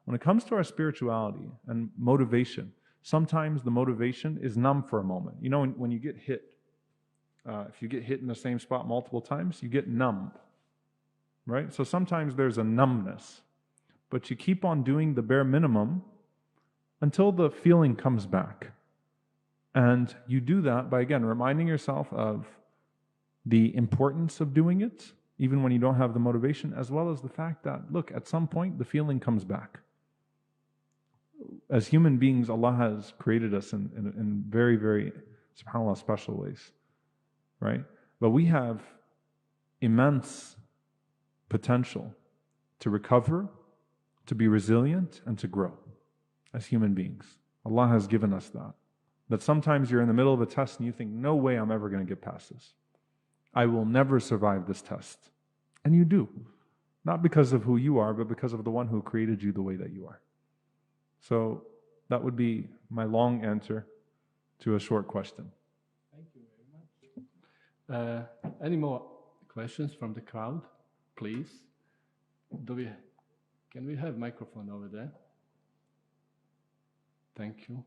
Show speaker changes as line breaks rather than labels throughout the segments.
When it comes to our spirituality and motivation, sometimes the motivation is numb for a moment. You know, when you get hit, if you get hit in the same spot multiple times, you get numb, right? So sometimes there's a numbness, but you keep on doing the bare minimum until the feeling comes back. And you do that by, again, reminding yourself of the importance of doing it, even when you don't have the motivation, as well as the fact that, look, at some point, the feeling comes back. As human beings, Allah has created us in very, very, subhanAllah, special ways, right? But we have immense potential to recover, to be resilient, and to grow as human beings. Allah has given us that. That sometimes you're in the middle of a test and you think, no way I'm ever going to get past this. I will never survive this test. And you do. Not because of who you are, but because of the one who created you the way that you are. So that would be my long answer to a short question.
Thank you very much. Any more questions from the crowd, please? Can we have microphone over there? Thank you.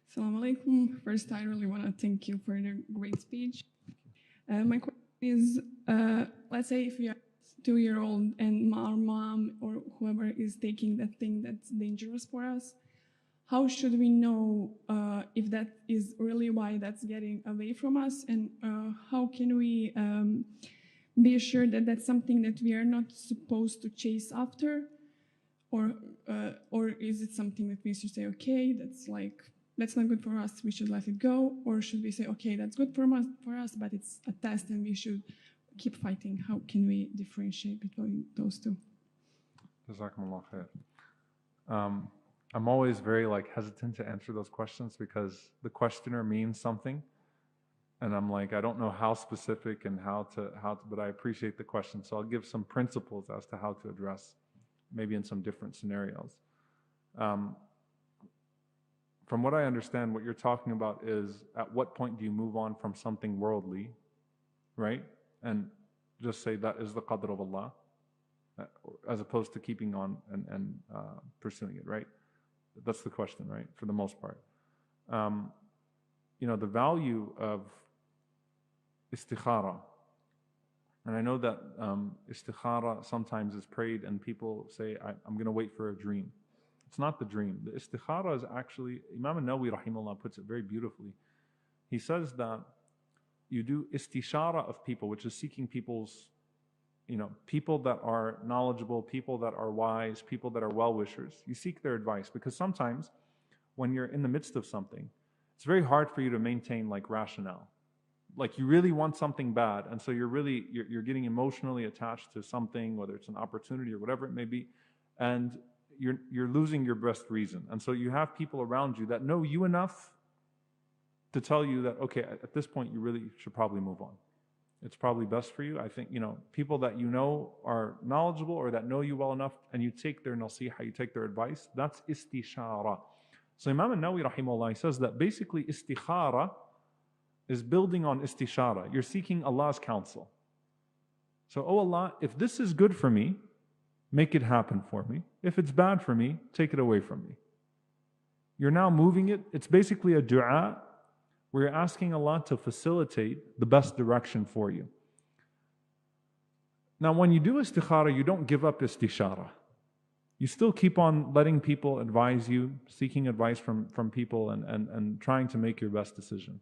Assalamu alaikum. First, I really want to thank you for the great speech. My question is, let's say if you are a 2-year-old and our mom or whoever is taking that thing that's dangerous for us, how should we know if that is really why that's getting away from us, and how can we be assured that that's something that we are not supposed to chase after, or is it something that we should say, okay, that's not good for us, we should let it go, or should we say, okay, that's good for us, but it's a test and we should keep fighting? How can we differentiate between those two?
Jazakumullah khair. I'm always very hesitant to answer those questions because the questioner means something, and I'm like, I don't know how specific and how to, but I appreciate the question, so I'll give some principles as to how to address, maybe in some different scenarios. From what I understand, what you're talking about is, at what point do you move on from something worldly, right? And just say that is the qadr of Allah, as opposed to keeping on and pursuing it, right? That's the question, right? For the most part. The value of istikhara, and I know that istikhara sometimes is prayed and people say, I'm going to wait for a dream. It's not the dream. The istikhara is actually, Imam Nawawi rahimahullah puts it very beautifully. He says that you do istishara of people, which is seeking people's, people that are knowledgeable, people that are wise, people that are well-wishers. You seek their advice, because sometimes when you're in the midst of something, it's very hard for you to maintain rationale. You really want something bad, and so you're getting emotionally attached to something, whether it's an opportunity or whatever it may be, and you're losing your best reason. And so you have people around you that know you enough to tell you that, okay, at this point you really should probably move on. It's probably best for you. I think, people that you know are knowledgeable or that know you well enough, and you take their nasiha, you take their advice, that's istishara. So Imam Nawawi rahimahullah, he says that basically istikhara is building on istishara. You're seeking Allah's counsel. So, oh Allah, if this is good for me, make it happen for me. If it's bad for me, take it away from me. You're now moving it. It's basically a dua where you're asking Allah to facilitate the best direction for you. Now, when you do istikhara, you don't give up istishara. You still keep on letting people advise you, seeking advice from people and trying to make your best decision.